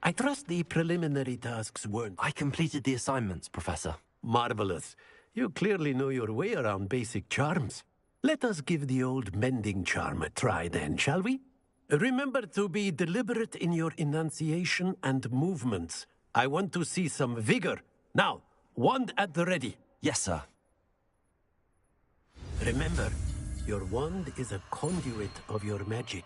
I trust the preliminary tasks weren't... I completed the assignments, Professor. Marvelous. You clearly know your way around basic charms. Let us give the old mending charm a try then, shall we? Remember to be deliberate in your enunciation and movements. I want to see some vigor. Now, wand at the ready. Yes, sir. Remember, your wand is a conduit of your magic.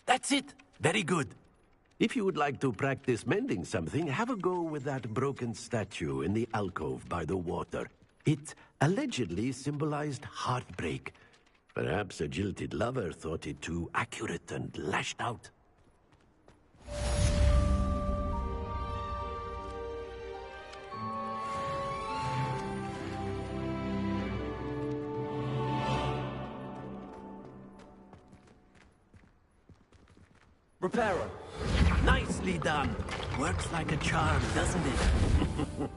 That's it! Very good. If you would like to practice mending something, have a go with that broken statue in the alcove by the water. It allegedly symbolized heartbreak. Perhaps a jilted lover thought it too accurate and lashed out. Reparo. Nicely done. Works like a charm, doesn't it?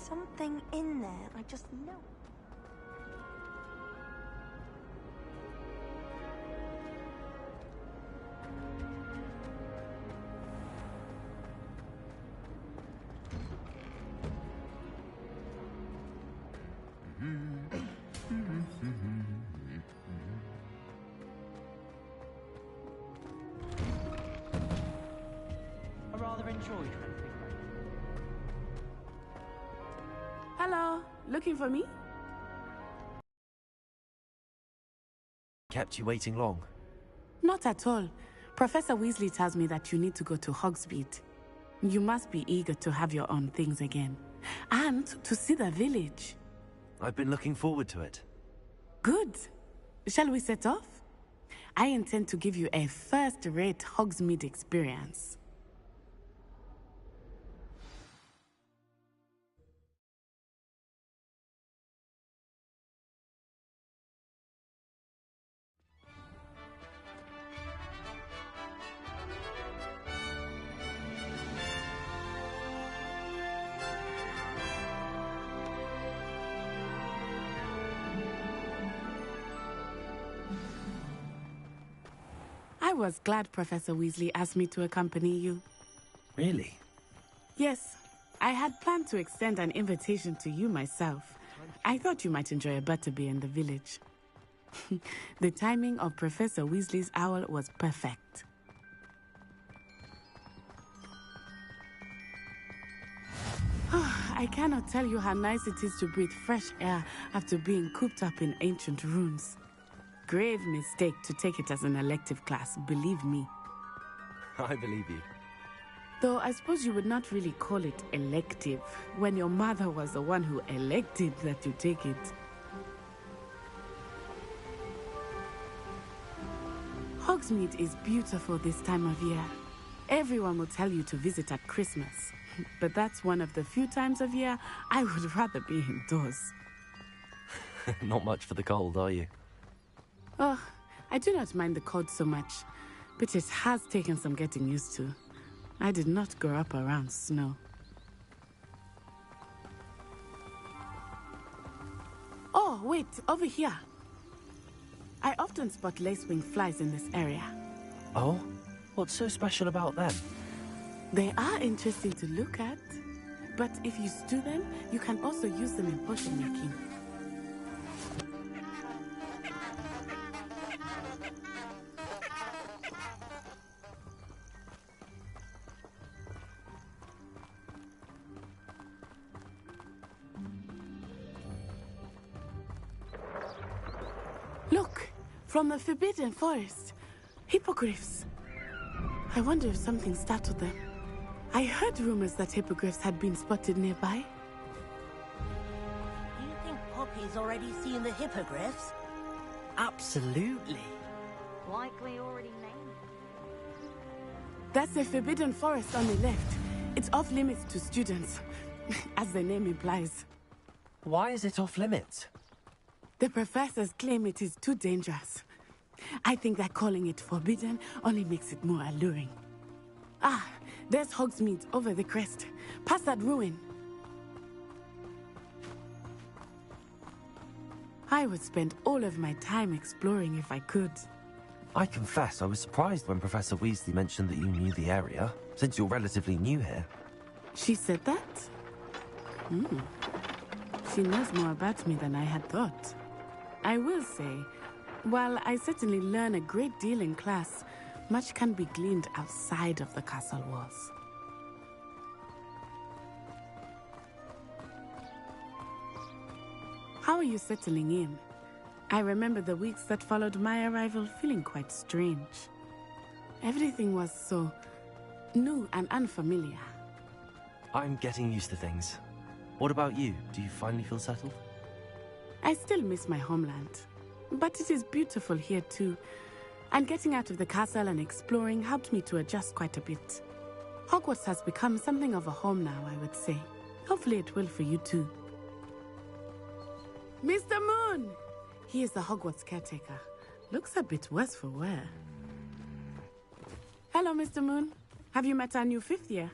Something in there, I just know. I rather enjoyed it. Hello, looking for me? Kept you waiting long. Not at all. Professor Weasley tells me that you need to go to Hogsmeade. You must be eager to have your own things again. And to see the village. I've been looking forward to it. Good. Shall we set off? I intend to give you a first-rate Hogsmeade experience. I was glad Professor Weasley asked me to accompany you. Really? Yes, I had planned to extend an invitation to you myself. I thought you might enjoy a butterbeer in the village. The timing of Professor Weasley's owl was perfect. I cannot tell you how nice it is to breathe fresh air after being cooped up in ancient rooms. Grave mistake to take it as an elective class, believe me. I believe you. Though I suppose you would not really call it elective when your mother was the one who elected that you take it. Hogsmeade is beautiful this time of year. Everyone will tell you to visit at Christmas. But that's one of the few times of year I would rather be indoors. Not much for the cold, are you? Oh, I do not mind the cold so much, but it has taken some getting used to. I did not grow up around snow. Oh, wait, over here. I often spot lacewing flies in this area. Oh? What's so special about them? They are interesting to look at, but if you stew them, you can also use them in potion making. Look, from the Forbidden Forest, hippogriffs. I wonder if something startled them. I heard rumors that hippogriffs had been spotted nearby. You think Poppy's already seen the hippogriffs? Absolutely. Likely already named. That's the Forbidden Forest on the left. It's off limits to students, as the name implies. Why is it off limits? The professors claim it is too dangerous. I think that calling it forbidden only makes it more alluring. Ah, there's Hogsmeade over the crest. Past that ruin. I would spend all of my time exploring if I could. I confess I was surprised when Professor Weasley mentioned that you knew the area, since you're relatively new here. She said that? She knows more about me than I had thought. I will say, while I certainly learn a great deal in class, much can be gleaned outside of the castle walls. How are you settling in? I remember the weeks that followed my arrival feeling quite strange. Everything was so new and unfamiliar. I'm getting used to things. What about you? Do you finally feel settled? I still miss my homeland, but it is beautiful here too. And getting out of the castle and exploring helped me to adjust quite a bit. Hogwarts has become something of a home now, I would say. Hopefully it will for you too. Mr. Moon! He is the Hogwarts caretaker. Looks a bit worse for wear. Hello, Mr. Moon. Have you met our new fifth year?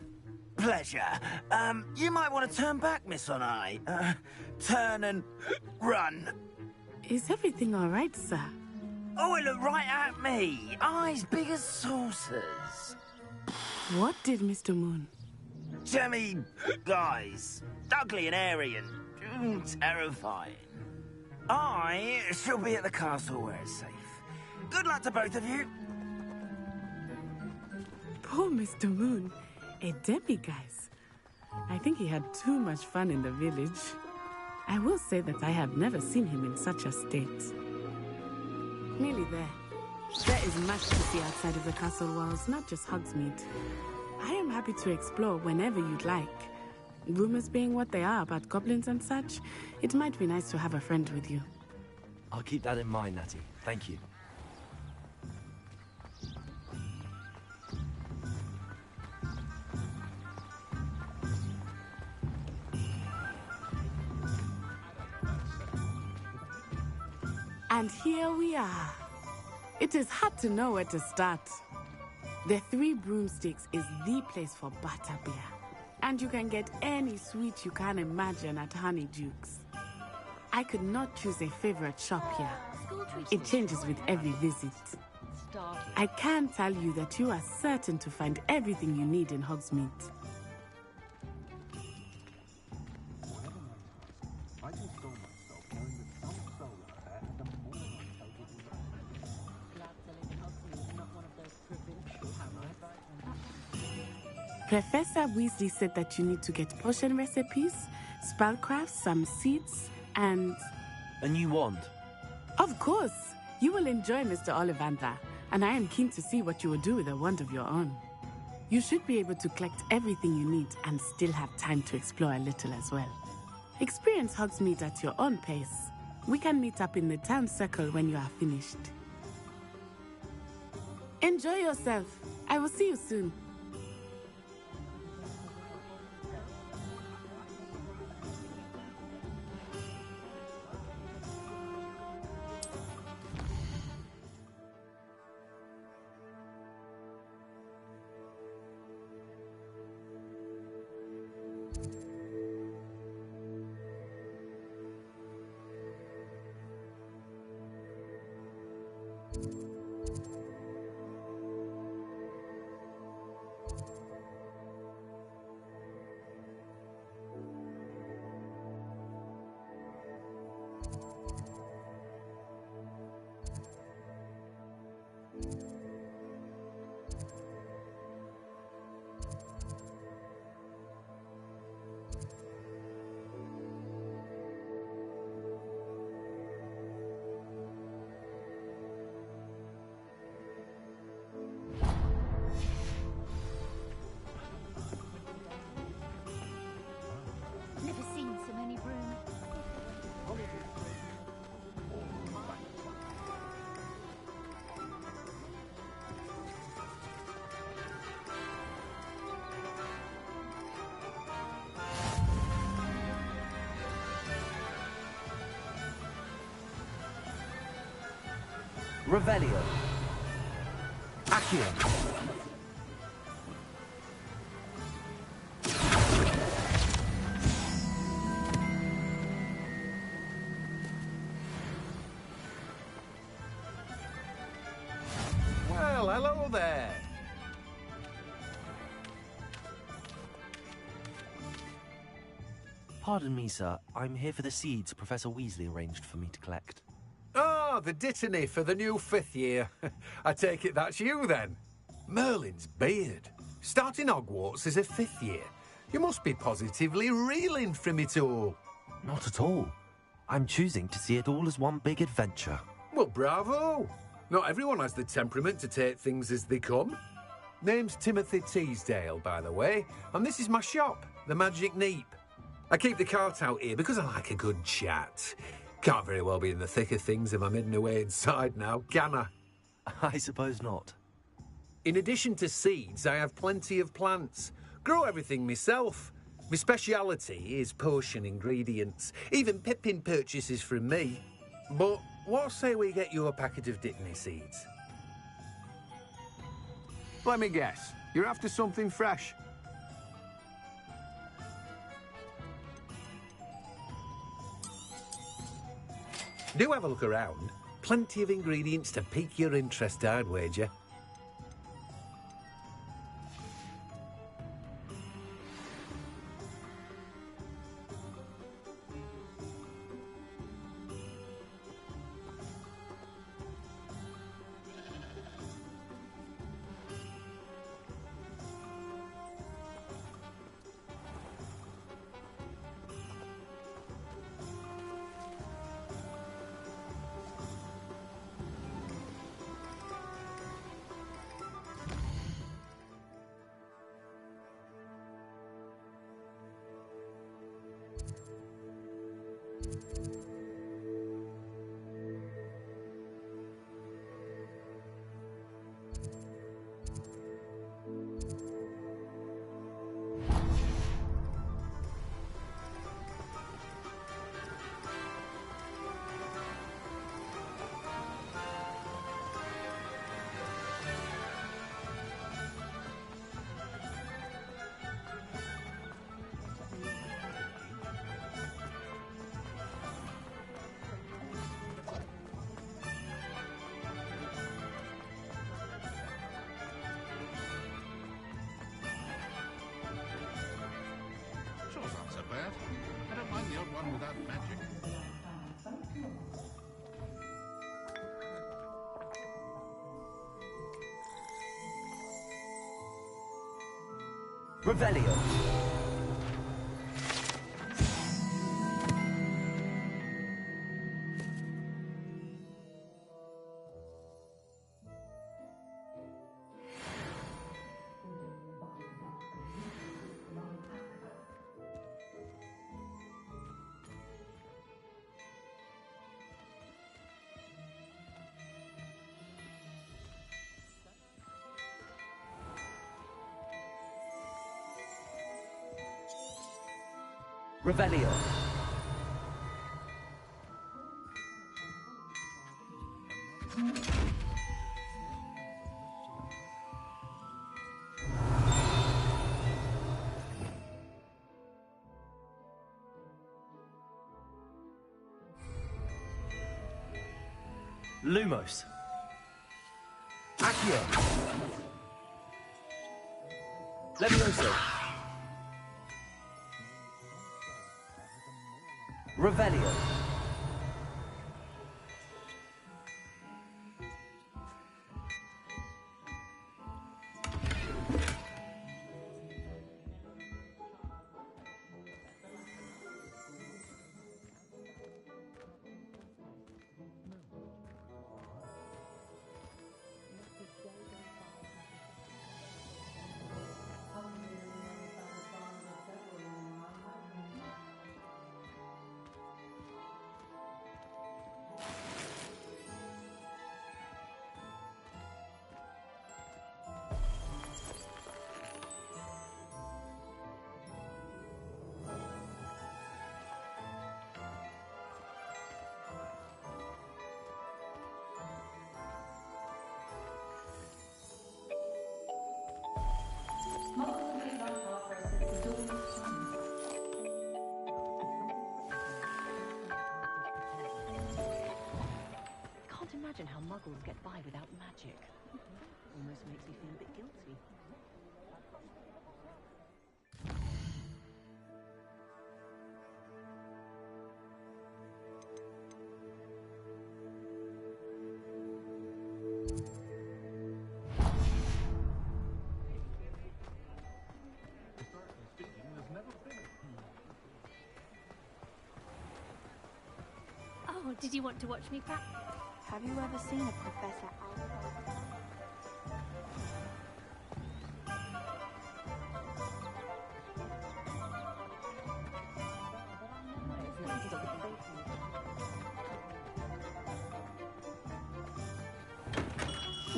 Pleasure. You might want to turn back, Miss On-Eye. Turn and run. Is everything all right, sir? Oh, it looked right at me. Eyes big as saucers. What did Mr. Moon? Jemmy guys. Ugly and airy and terrifying. I shall be at the castle where it's safe. Good luck to both of you. Poor Mr. Moon. A demiguise. I think he had too much fun in the village. I will say that I have never seen him in such a state. Nearly there. There is much to see outside of the castle walls, not just Hogsmeade. I am happy to explore whenever you'd like. Rumors being what they are about goblins and such, it might be nice to have a friend with you. I'll keep that in mind, Natty. Thank you. And here we are. It is hard to know where to start. The Three Broomsticks is the place for butterbeer. And you can get any sweet you can imagine at Honeydukes. I could not choose a favorite shop here. It changes with every visit. I can tell you that you are certain to find everything you need in Hogsmeade. Professor Weasley said that you need to get potion recipes, spellcrafts, some seeds, and... A new wand? Of course! You will enjoy Mr. Ollivander, and I am keen to see what you will do with a wand of your own. You should be able to collect everything you need and still have time to explore a little as well. Experience Hogsmeade at your own pace. We can meet up in the town circle when you are finished. Enjoy yourself. I will see you soon. Never seen so many brooms. Revelio. Accio. Well, hello there. Pardon me, sir. I'm here for the seeds Professor Weasley arranged for me to collect. Oh, the dittany for the new 5th year. I take it that's you, then. Merlin's beard. Starting Hogwarts as a 5th year. You must be positively reeling from it all. Not at all. I'm choosing to see it all as one big adventure. Well, bravo. Not everyone has the temperament to take things as they come. Name's Timothy Teasdale, by the way, and this is my shop, the Magic Neep. I keep the cart out here because I like a good chat. Can't very well be in the thick of things if I'm hidden away inside now, can I? I suppose not. In addition to seeds, I have plenty of plants. Grow everything myself. My speciality is potion ingredients. Even Pippin purchases from me. But what say we get you a packet of Dittany seeds? Let me guess. You're after something fresh. Do have a look around. Plenty of ingredients to pique your interest, I'd wager. Sure's not so bad. I don't mind the odd one without magic. Revelio. Revelio. Lumos. Accio. Levioso. Revelio. Can't imagine how muggles get by without magic. Almost makes me feel a bit guilty. Oh, did you want to watch me practice? Have you ever seen a Professor Owl?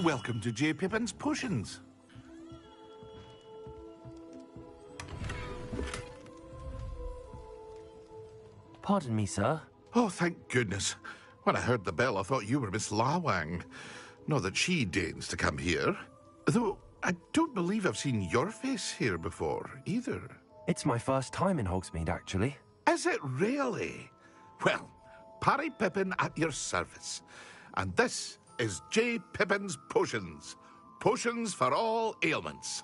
Welcome to J. Pippin's Potions. Pardon me, sir. Oh, thank goodness. When I heard the bell, I thought you were Miss Lawang. Not that she deigns to come here. Though I don't believe I've seen your face here before, either. It's my first time in Hogsmeade, actually. Is it really? Well, Parry Pippin at your service. And this is J. Pippin's Potions. Potions for all ailments.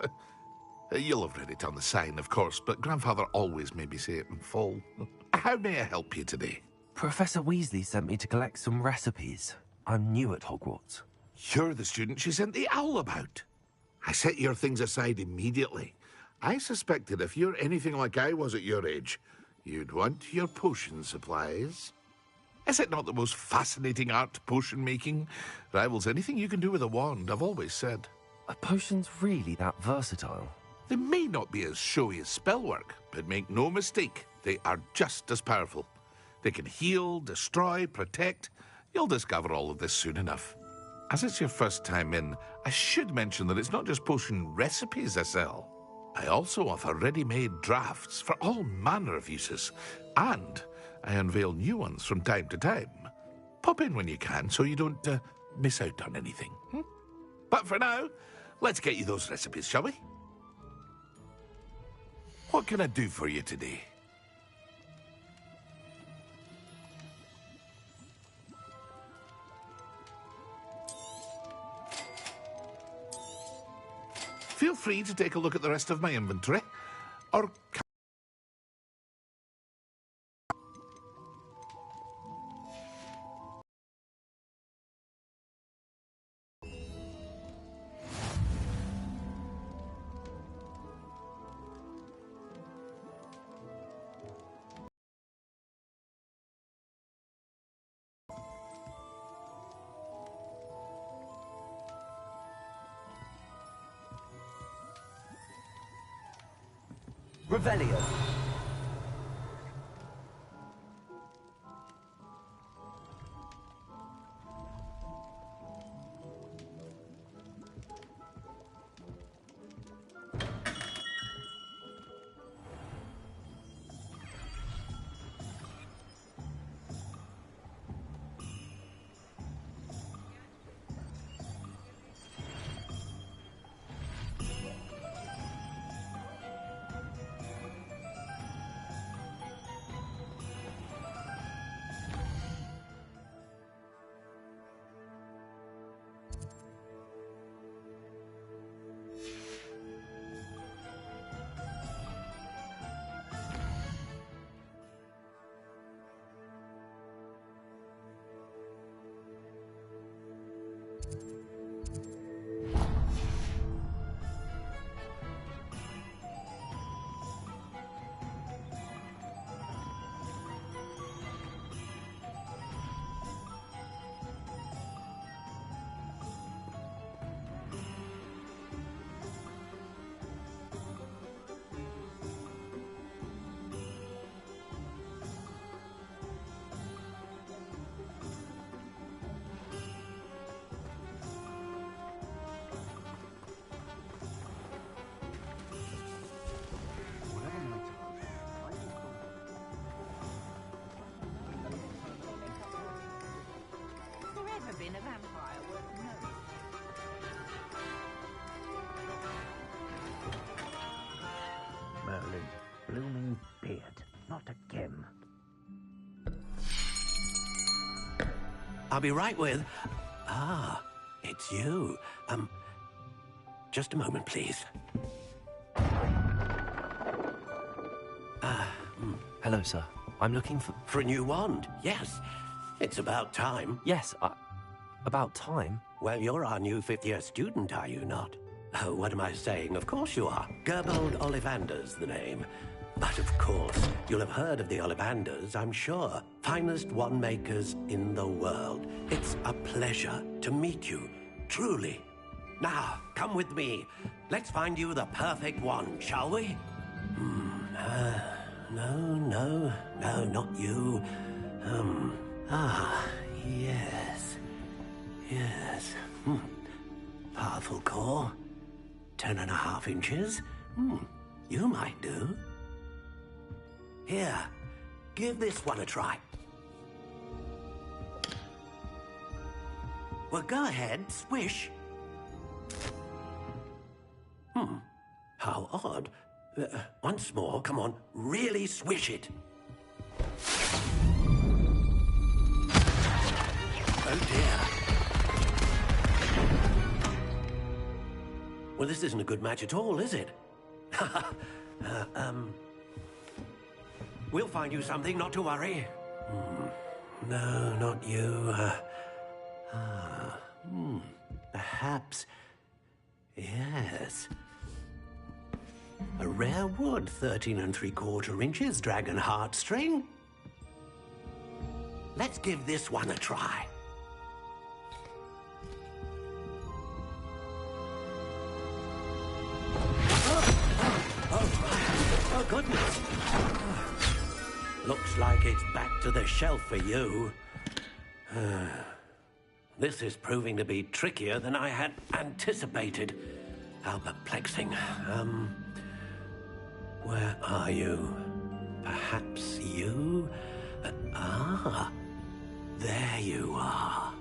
You'll have read it on the sign, of course, but Grandfather always made me say it in full. How may I help you today? Professor Weasley sent me to collect some recipes. I'm new at Hogwarts. You're the student she sent the owl about. I set your things aside immediately. I suspected if you're anything like I was at your age, you'd want your potion supplies. Is it not the most fascinating art, potion making? Rivals anything you can do with a wand, I've always said. Are potions really that versatile? They may not be as showy as spellwork, but make no mistake, they are just as powerful. They can heal, destroy, protect. You'll discover all of this soon enough. As it's your first time in, I should mention that it's not just potion recipes I sell. I also offer ready-made drafts for all manner of uses, and I unveil new ones from time to time. Pop in when you can so you don't miss out on anything. But for now, let's get you those recipes, shall we? What can I do for you today? Feel free to take a look at the rest of my inventory, or... Revelio. I'll be right with... Ah, it's you. Just a moment, please. Hello, sir. I'm looking for... For a new wand, yes. It's about time. Yes, about time? Well, you're our new fifth-year student, are you not? Oh, what am I saying? Of course you are. Gerbold Ollivander's the name. But of course, you'll have heard of the Ollivanders, I'm sure. Finest wand makers in the world. It's a pleasure to meet you, truly. Now, come with me. Let's find you the perfect wand, shall we? No, not you. Yes. Yes. Powerful core. 10.5 inches. You might do. Here, give this one a try. Well, go ahead, swish. How odd. Once more, come on, really swish it. Oh dear. Well, this isn't a good match at all, is it? We'll find you something, not to worry. No, not you. Perhaps... Yes. A rare wood, 13 3/4 inches, dragon heartstring. Let's give this one a try. Oh, goodness. Looks like it's back to the shelf for you. This is proving to be trickier than I had anticipated. How perplexing. Where are you? Perhaps you? There you are.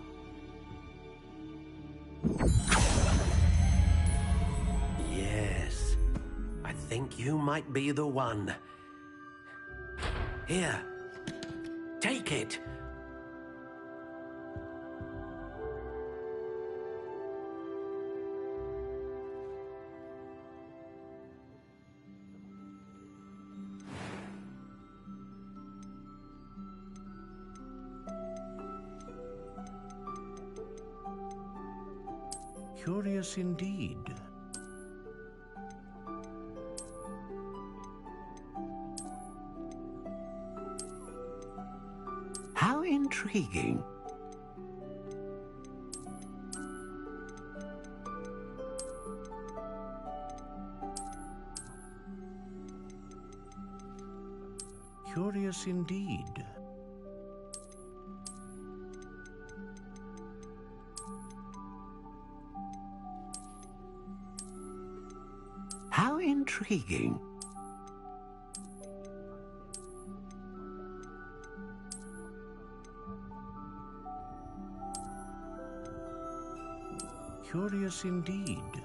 Yes, I think you might be the one. Here, take it. Curious indeed. How intriguing. Curious indeed. How intriguing. Curious indeed.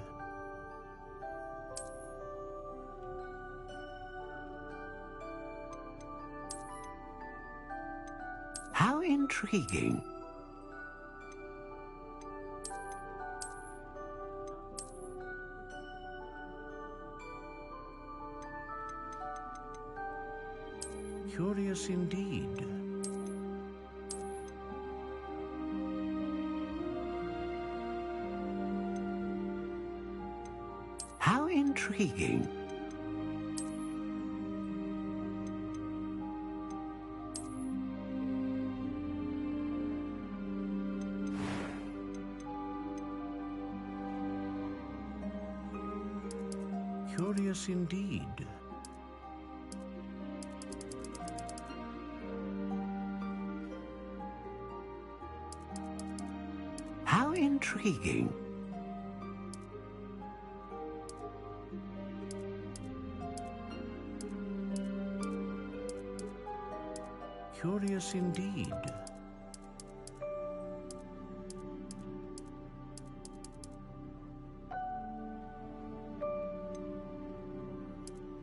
How intriguing. Curious indeed. How intriguing. Curious indeed. How intriguing. Curious indeed.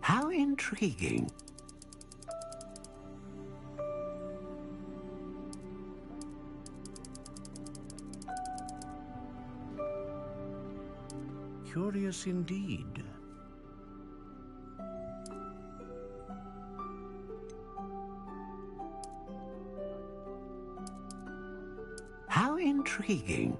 How intriguing. Curious indeed. How intriguing.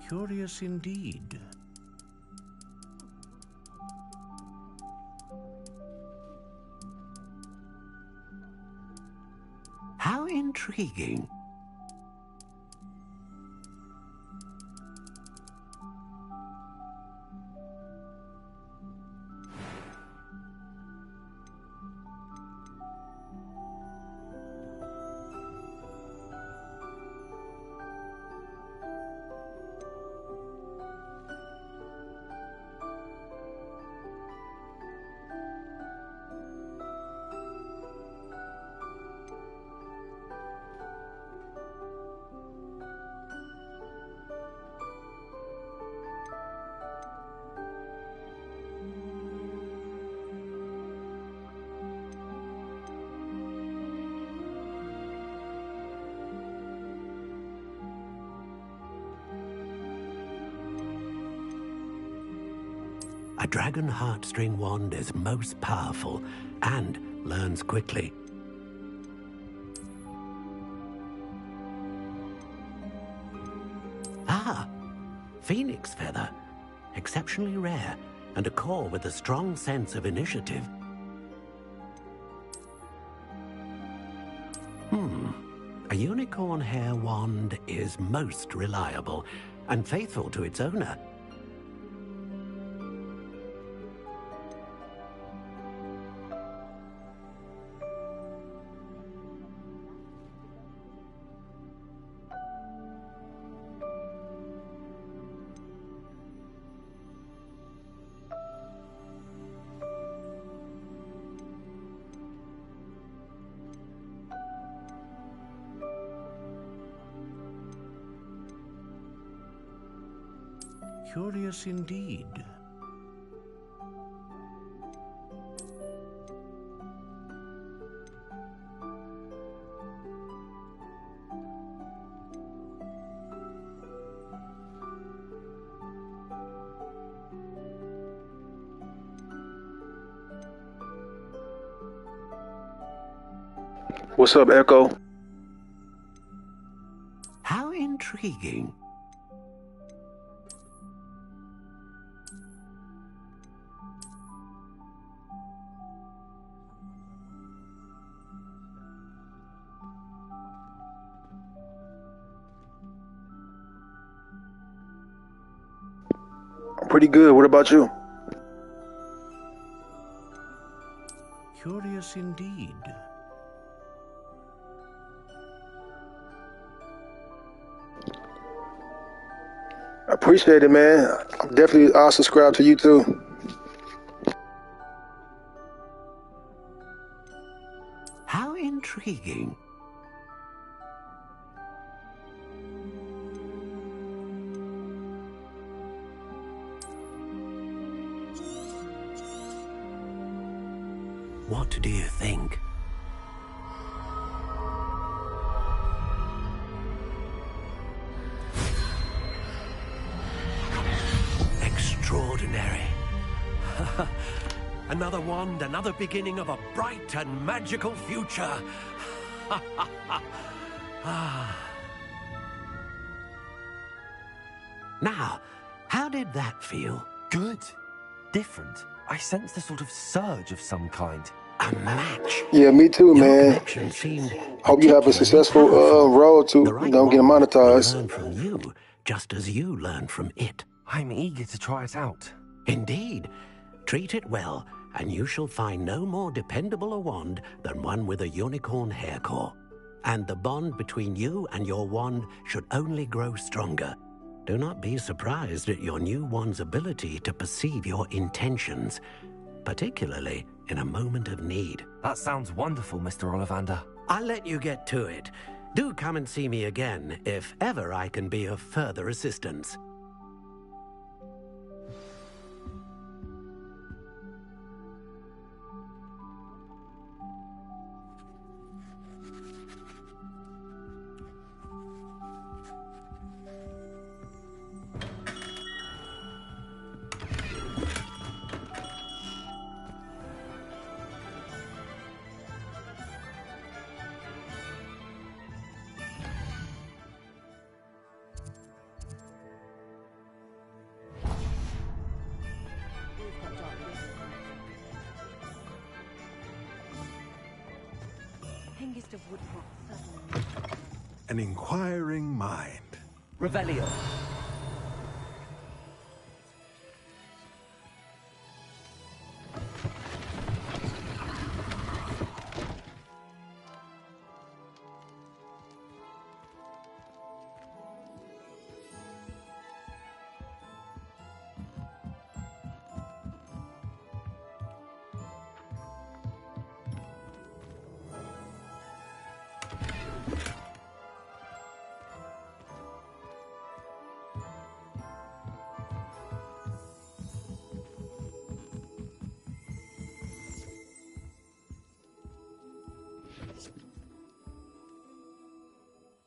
Curious indeed. How intriguing. A dragon heartstring wand is most powerful and learns quickly. Ah, phoenix feather. Exceptionally rare, and a core with a strong sense of initiative. A unicorn hair wand is most reliable and faithful to its owner. Curious indeed. What's up, Echo? How intriguing. Pretty good. What about you? Curious indeed. I appreciate it, man. I'll subscribe to you too. How intriguing. What do you think? Extraordinary. Another wand, another beginning of a bright and magical future. Now, how did that feel? Good. Different. I sensed a sort of surge of some kind. A match. Yeah, me too, man. Hope you have a successful road to, getting monetized. Learn from you, just as you learn from it. I'm eager to try it out. Indeed. Treat it well, and you shall find no more dependable a wand than one with a unicorn hair core. And the bond between you and your wand should only grow stronger. Do not be surprised at your new wand's ability to perceive your intentions, particularly in a moment of need. That sounds wonderful, Mr. Ollivander. I'll let you get to it. Do come and see me again if ever I can be of further assistance. youngest of woodcocks suddenly... An inquiring mind. Revelio.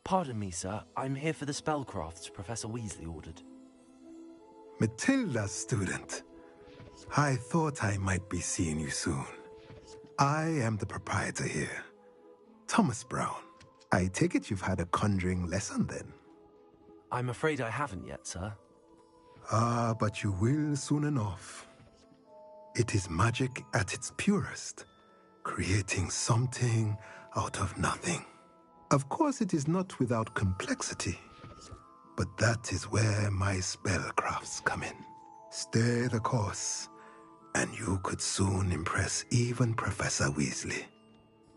Pardon me, sir. I'm here for the spellcrafts Professor Weasley ordered. Matilda's student. I thought I might be seeing you soon. I am the proprietor here, Thomas Brown. I take it you've had a conjuring lesson then? I'm afraid I haven't yet, sir. Ah, but you will soon enough. It is magic at its purest, creating something out of nothing. Of course, it is not without complexity, but that is where my spellcrafts come in. Stay the course, and you could soon impress even Professor Weasley.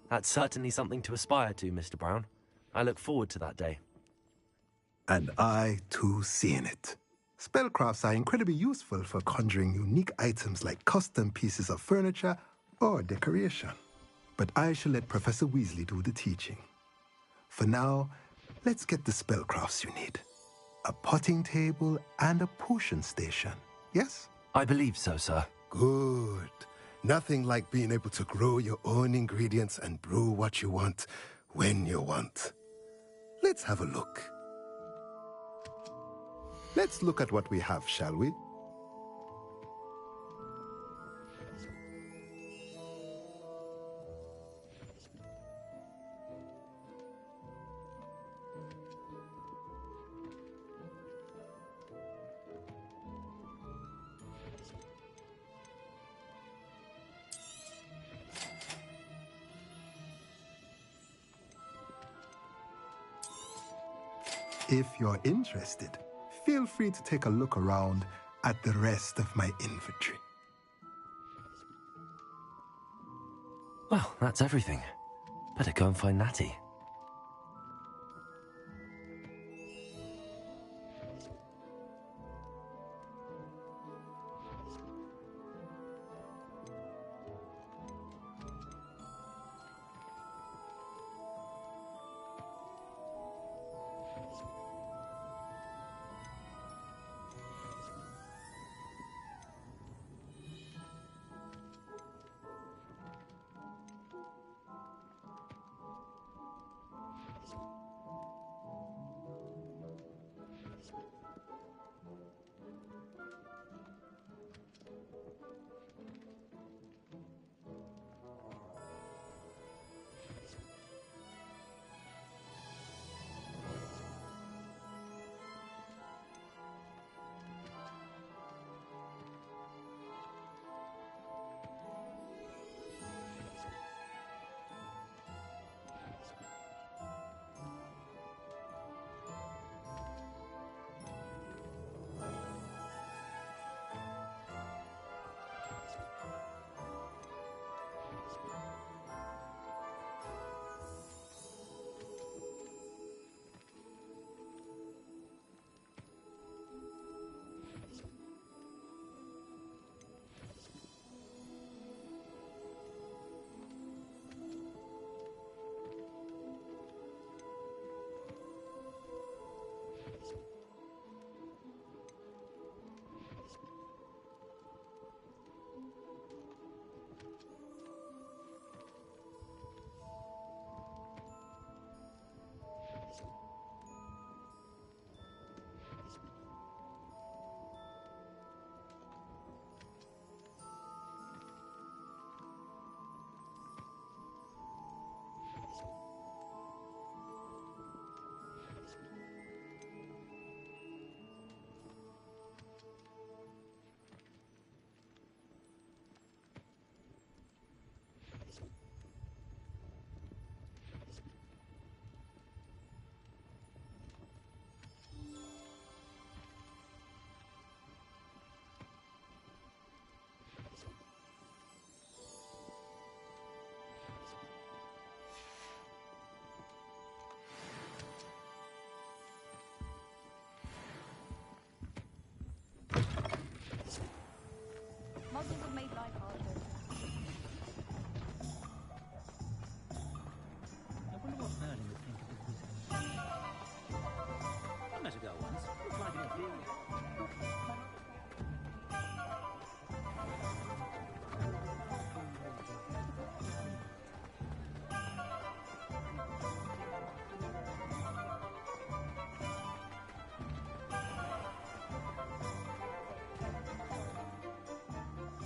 That's certainly something to aspire to, Mr. Brown. I look forward to that day. And I, too, seeing it. Spellcrafts are incredibly useful for conjuring unique items like custom pieces of furniture or decoration. But I shall let Professor Weasley do the teaching. For now, let's get the spellcrafts you need. A potting table and a potion station, yes? I believe so, sir. Good. Nothing like being able to grow your own ingredients and brew what you want, when you want. Let's have a look. Let's look at what we have, shall we? If you're interested, feel free to take a look around at the rest of my inventory. Well, that's everything. Better go and find Natty.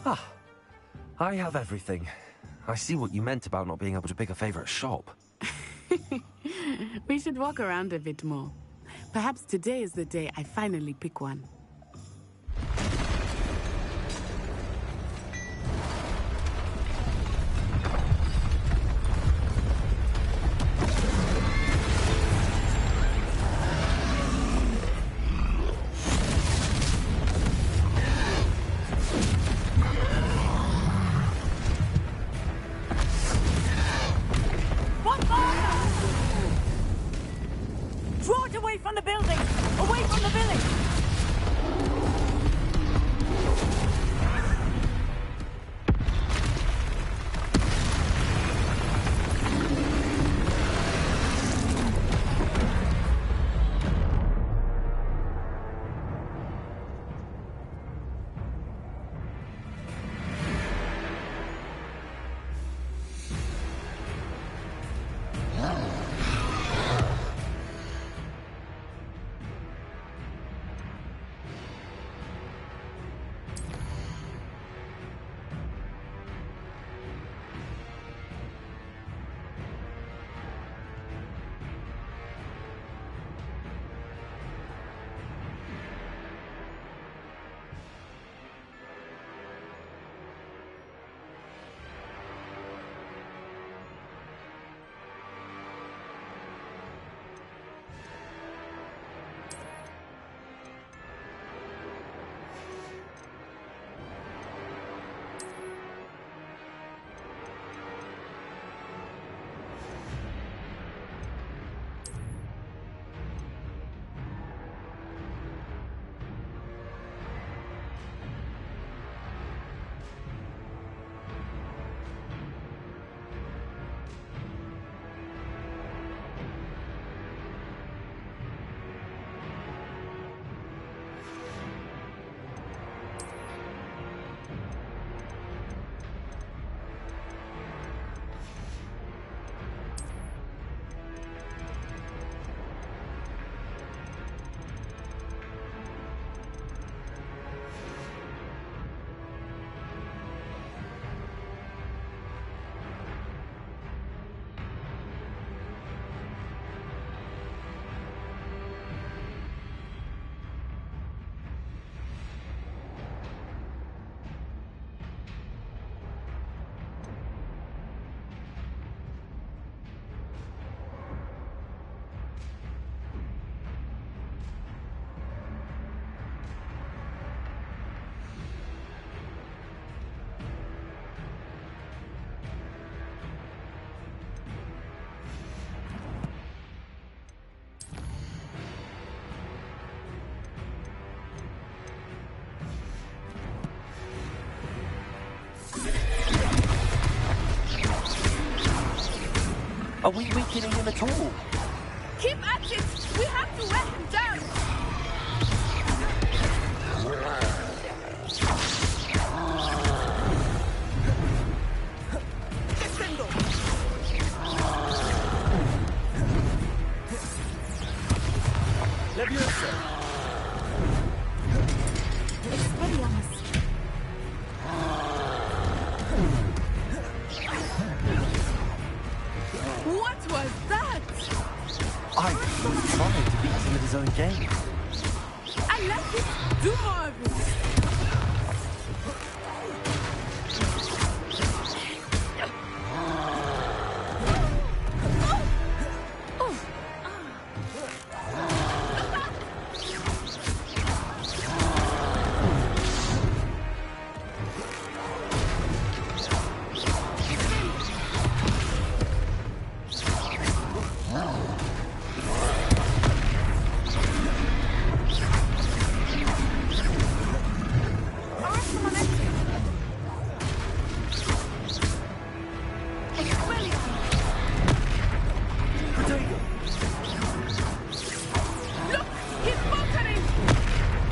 Ah, I have everything. I see what you meant about not being able to pick a favorite shop. We should walk around a bit more. Perhaps today is the day I finally pick one. Draw it away from the building! Away from the village! Are we weakening him at all? Keep at it! We have to wear him down! Descendo! Leviosa! Expelliarmus! What was that? I was trying to beat him at his own game. I like it! Do more of it!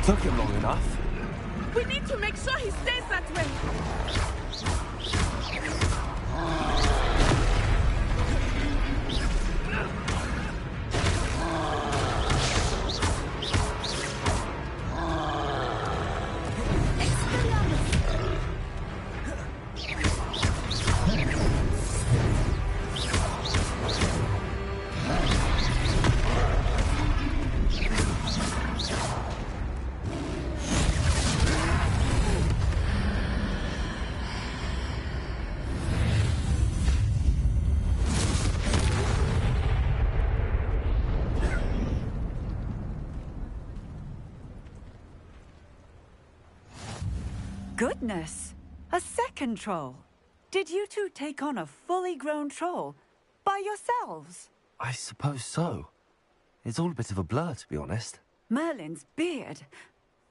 Took him long enough. We need to make sure he stays that way. Goodness! A second troll! Did you two take on a fully grown troll by yourselves? I suppose so. It's all a bit of a blur, to be honest. Merlin's beard.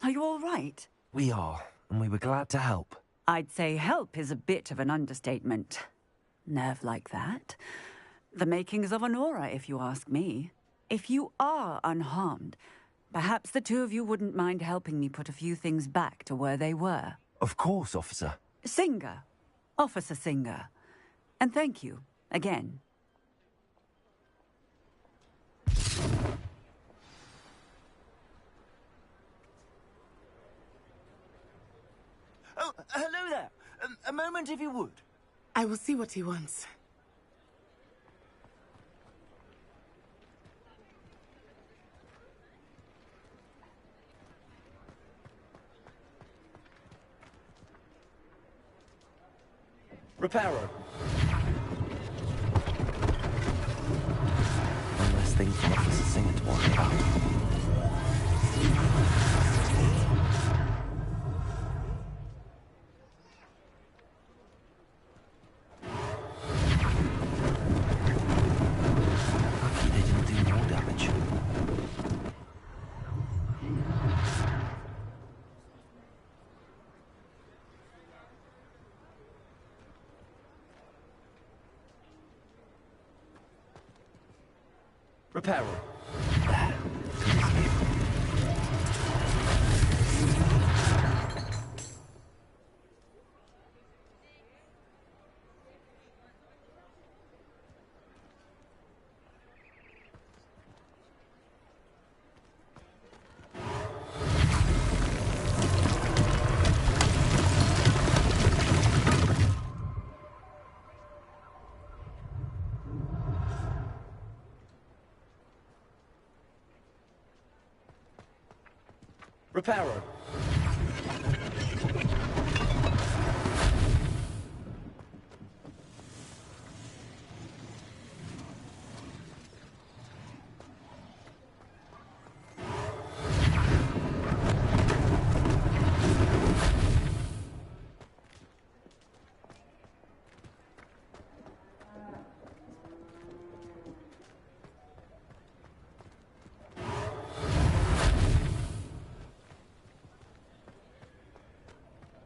Are you all right? We are, and we were glad to help. I'd say help is a bit of an understatement. Nerve like that. The makings of an aura, if you ask me. If you are unharmed, perhaps the two of you wouldn't mind helping me put a few things back to where they were. Of course, officer. Singer. Officer Singer. And thank you, again. Oh, hello there. A moment, if you would. I will see what he wants. Reparo. One less thing for Officer Singer to worry about. Lucky they didn't do more damage. Reparo. Reparo.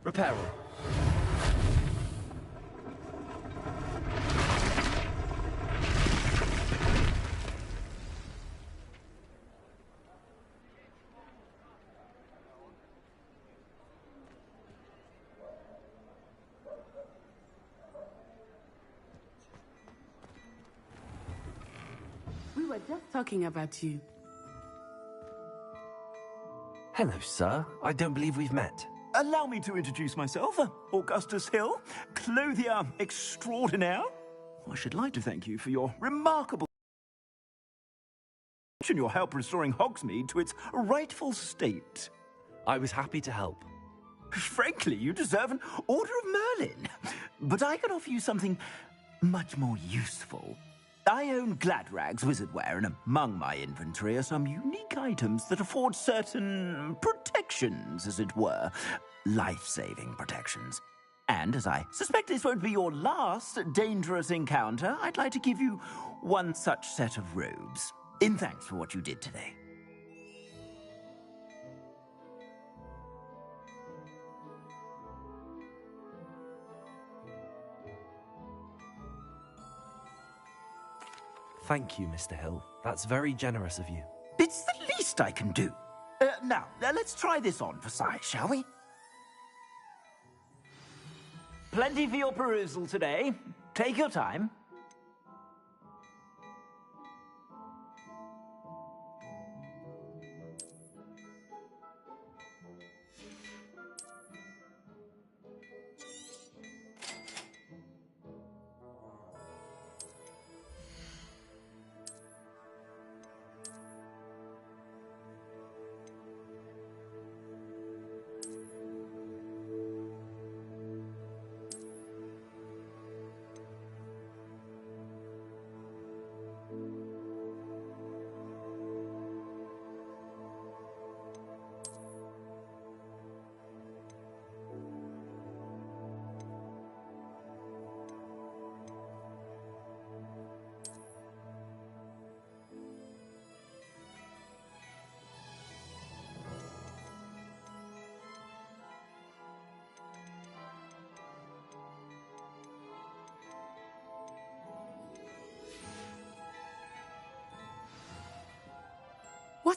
Reparo. We were just talking about you. Hello, sir. I don't believe we've met. Allow me to introduce myself, Augustus Hill, clothier extraordinaire. I should like to thank you for your remarkable your help restoring Hogsmeade to its rightful state. I was happy to help. Frankly, you deserve an Order of Merlin. But I can offer you something much more useful. I own Gladrag's wizardware, and among my inventory are some unique items that afford certain protections, as it were. Life-saving protections. And as I suspect this won't be your last dangerous encounter, I'd like to give you one such set of robes, in thanks for what you did today. Thank you, Mr. Hill. That's very generous of you. It's the least I can do. Now, let's try this on for size, shall we? Plenty for your perusal today. Take your time.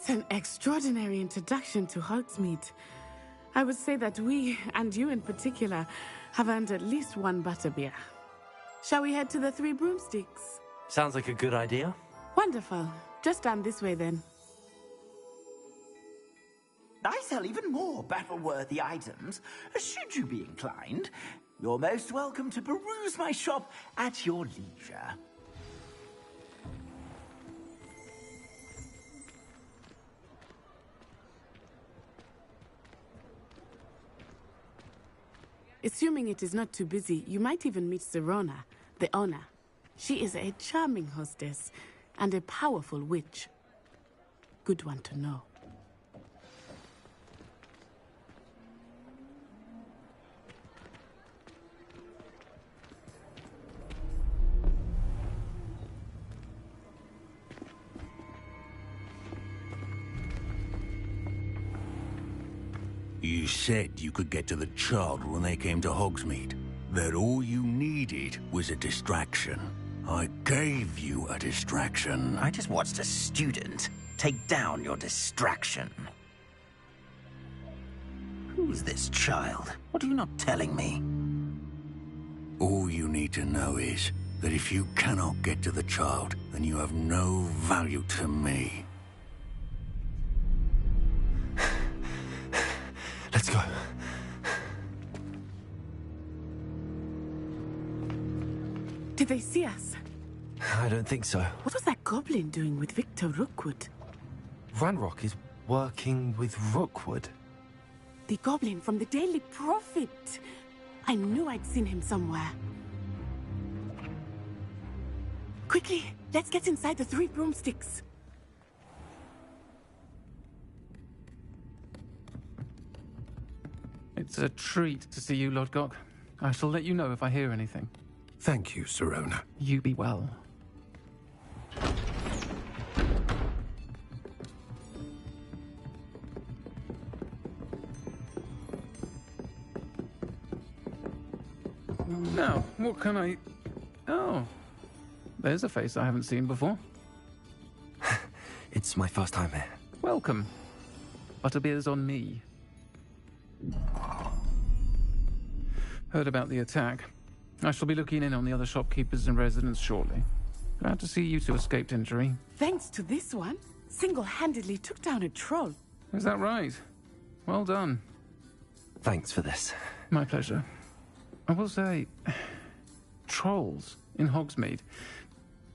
What an extraordinary introduction to Hogsmeade. I would say that we, and you in particular, have earned at least one butterbeer. Shall we head to the Three Broomsticks? Sounds like a good idea. Wonderful. Just down this way then. I sell even more battle-worthy items. Should you be inclined, you're most welcome to peruse my shop at your leisure. Assuming it is not too busy, you might even meet Sirona, the owner. She is a charming hostess and a powerful witch. Good one to know. You said you could get to the child when they came to Hogsmeade. That all you needed was a distraction. I gave you a distraction. I just watched a student take down your distraction. Who's this child? What are you not telling me? All you need to know is that if you cannot get to the child, then you have no value to me. Let's go. Did they see us? I don't think so. What was that goblin doing with Victor Rookwood? Ranrock is working with Rookwood. The goblin from the Daily Prophet. I knew I'd seen him somewhere. Quickly, let's get inside the Three Broomsticks. It's a treat to see you, Lodgok. I shall let you know if I hear anything. Thank you, Sirona. You be well. Now, what can I... Oh, there's a face I haven't seen before. It's my first time here. Welcome. Butterbeer's on me. Heard about the attack. I shall be looking in on the other shopkeepers and residents shortly. Glad to see you two escaped injury. Thanks to this one, single-handedly took down a troll. Is that right? Well done. Thanks for this. My pleasure. I will say, trolls in Hogsmeade.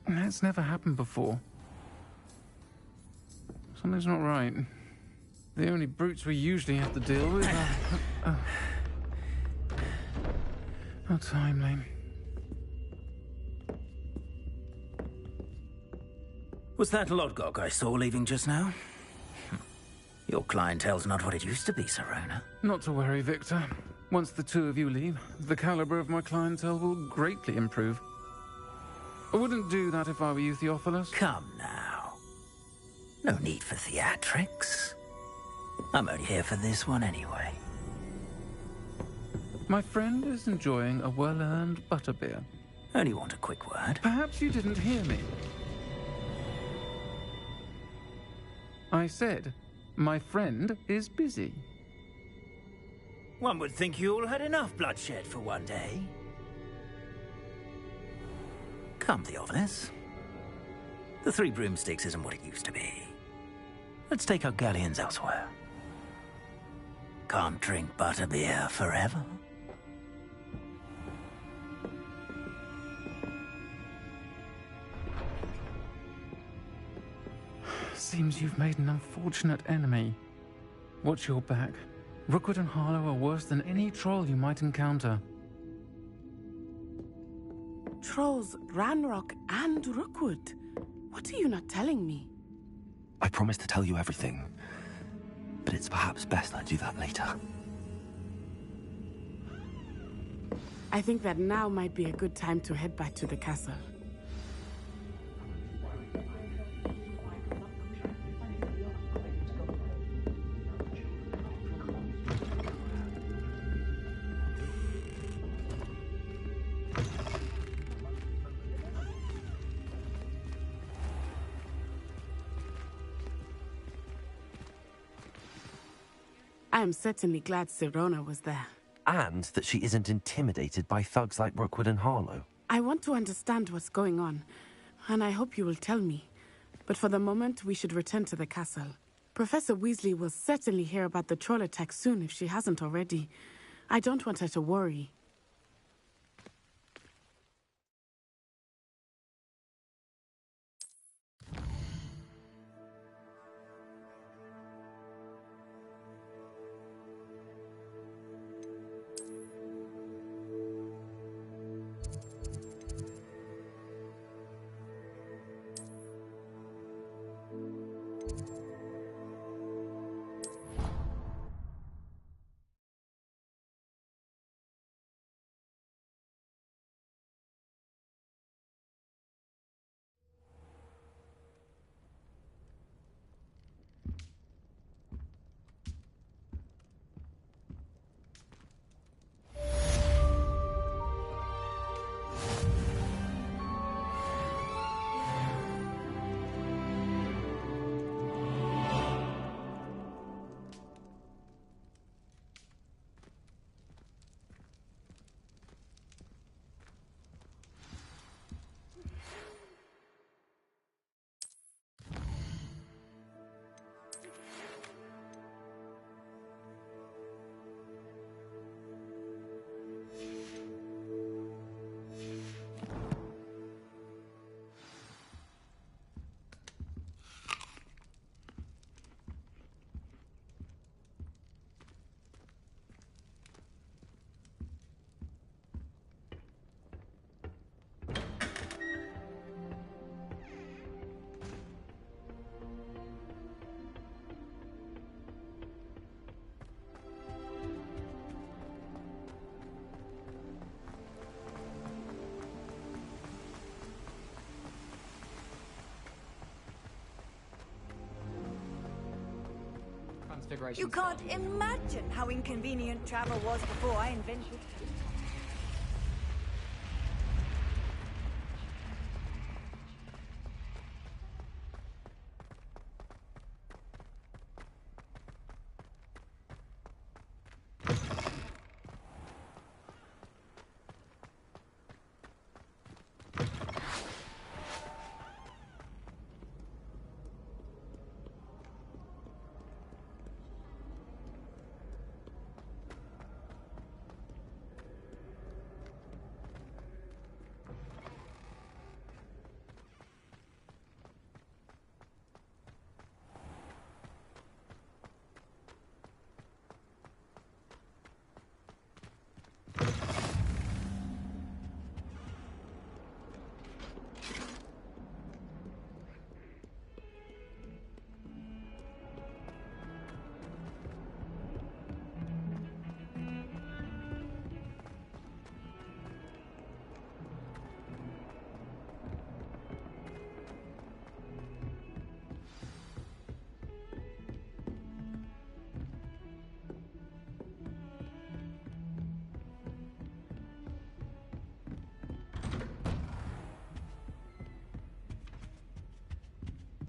That's never happened before. Something's not right. The only brutes we usually have to deal with are... How timely. Was that Lodgok I saw leaving just now? Your clientele's not what it used to be, Sirona. Not to worry, Victor. Once the two of you leave, the caliber of my clientele will greatly improve. I wouldn't do that if I were you, Theophilus. Come now. No need for theatrics. I'm only here for this one anyway. My friend is enjoying a well-earned butterbeer. Only want a quick word. Perhaps you didn't hear me. I said, my friend is busy. One would think you all had enough bloodshed for one day. Come, Theophilus. The Three Broomsticks isn't what it used to be. Let's take our galleons elsewhere. Can't drink butterbeer forever. Seems you've made an unfortunate enemy. Watch your back. Rookwood and Harlow are worse than any troll you might encounter. Trolls, Ranrock, and Rookwood. What are you not telling me? I promised to tell you everything, but it's perhaps best I do that later. I think that now might be a good time to head back to the castle. I am certainly glad Sirona was there. And that she isn't intimidated by thugs like Rookwood and Harlow. I want to understand what's going on, and I hope you will tell me. But for the moment, we should return to the castle. Professor Weasley will certainly hear about the troll attack soon if she hasn't already. I don't want her to worry. You can't imagine how inconvenient travel was before I invented...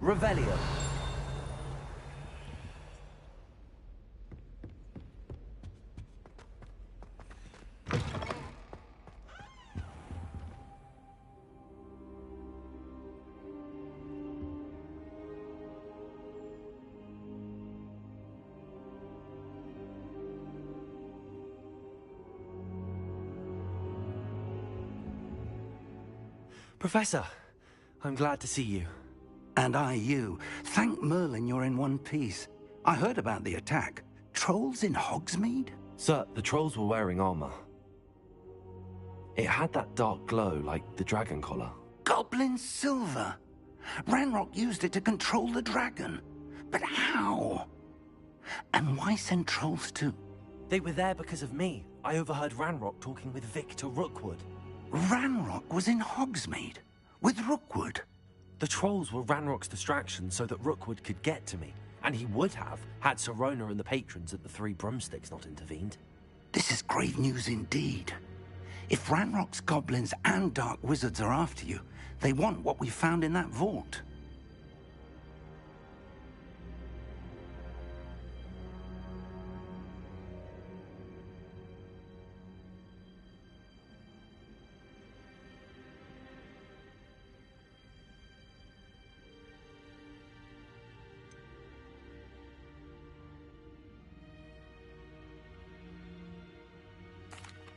Revelio. Professor, I'm glad to see you. And I you. Thank Merlin you're in one piece. I heard about the attack. Trolls in Hogsmeade? Sir, the trolls were wearing armor. It had that dark glow like the dragon collar. Goblin silver. Ranrock used it to control the dragon. But how? And why send trolls too? They were there because of me. I overheard Ranrock talking with Victor Rookwood. Ranrock was in Hogsmeade? With Rookwood? The trolls were Ranrock's distraction so that Rookwood could get to me. And he would have, had Sirona and the patrons at the Three Broomsticks not intervened. This is grave news indeed. If Ranrock's goblins and dark wizards are after you, they want what we found in that vault.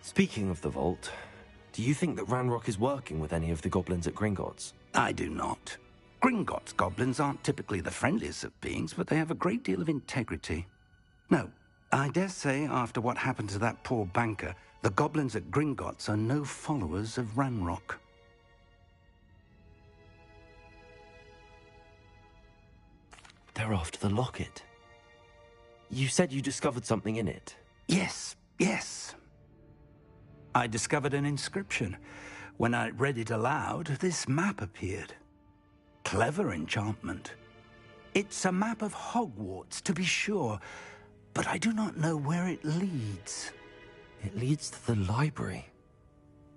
Speaking of the vault, do you think that Ranrock is working with any of the goblins at Gringotts? I do not. Gringotts goblins aren't typically the friendliest of beings, but they have a great deal of integrity. No, I dare say after what happened to that poor banker, the goblins at Gringotts are no followers of Ranrock. They're after the locket. You said you discovered something in it. Yes, yes. I discovered an inscription. When I read it aloud, this map appeared. Clever enchantment. It's a map of Hogwarts, to be sure, but I do not know where it leads. It leads to the library.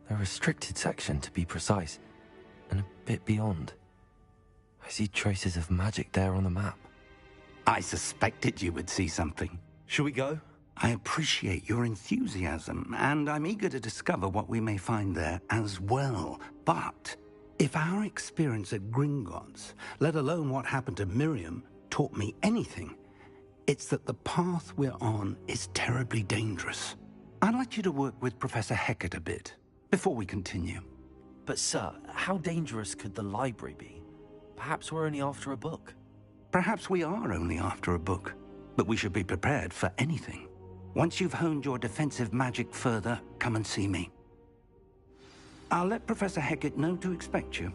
The restricted section, to be precise, and a bit beyond. I see traces of magic there on the map. I suspected you would see something. Shall we go? I appreciate your enthusiasm, and I'm eager to discover what we may find there as well. But if our experience at Gringotts, let alone what happened to Miriam, taught me anything, it's that the path we're on is terribly dangerous. I'd like you to work with Professor Hecat a bit, before we continue. But sir, how dangerous could the library be? Perhaps we're only after a book. Perhaps we are only after a book, but we should be prepared for anything. Once you've honed your defensive magic further, come and see me. I'll let Professor Hecat know to expect you.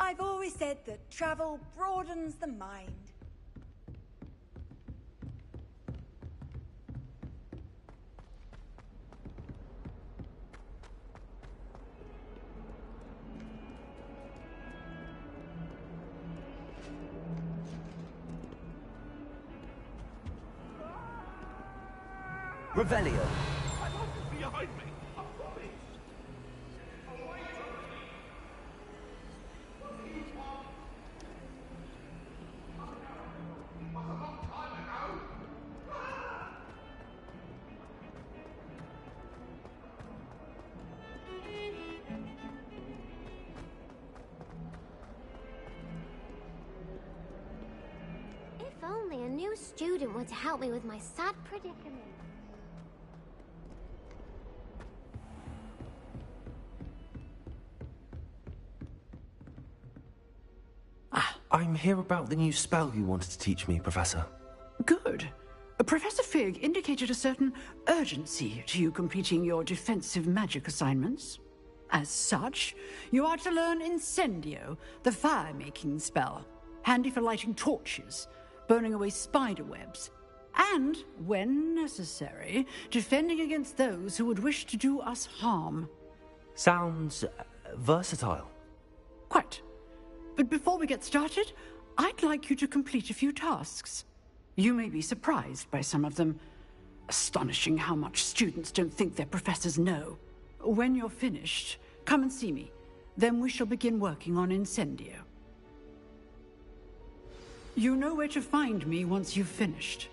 I've always said that travel broadens the mind. Revelio. Behind me. If only a new student were to help me with my sad predicament. I'm here about the new spell you wanted to teach me, Professor. Good. Professor Fig indicated a certain urgency to you completing your defensive magic assignments. As such, you are to learn Incendio, the fire-making spell, handy for lighting torches, burning away spider webs, and, when necessary, defending against those who would wish to do us harm. Sounds versatile. Quite. But before we get started, I'd like you to complete a few tasks. You may be surprised by some of them. Astonishing how much students don't think their professors know. When you're finished, come and see me. Then we shall begin working on Incendio. You know where to find me once you've finished.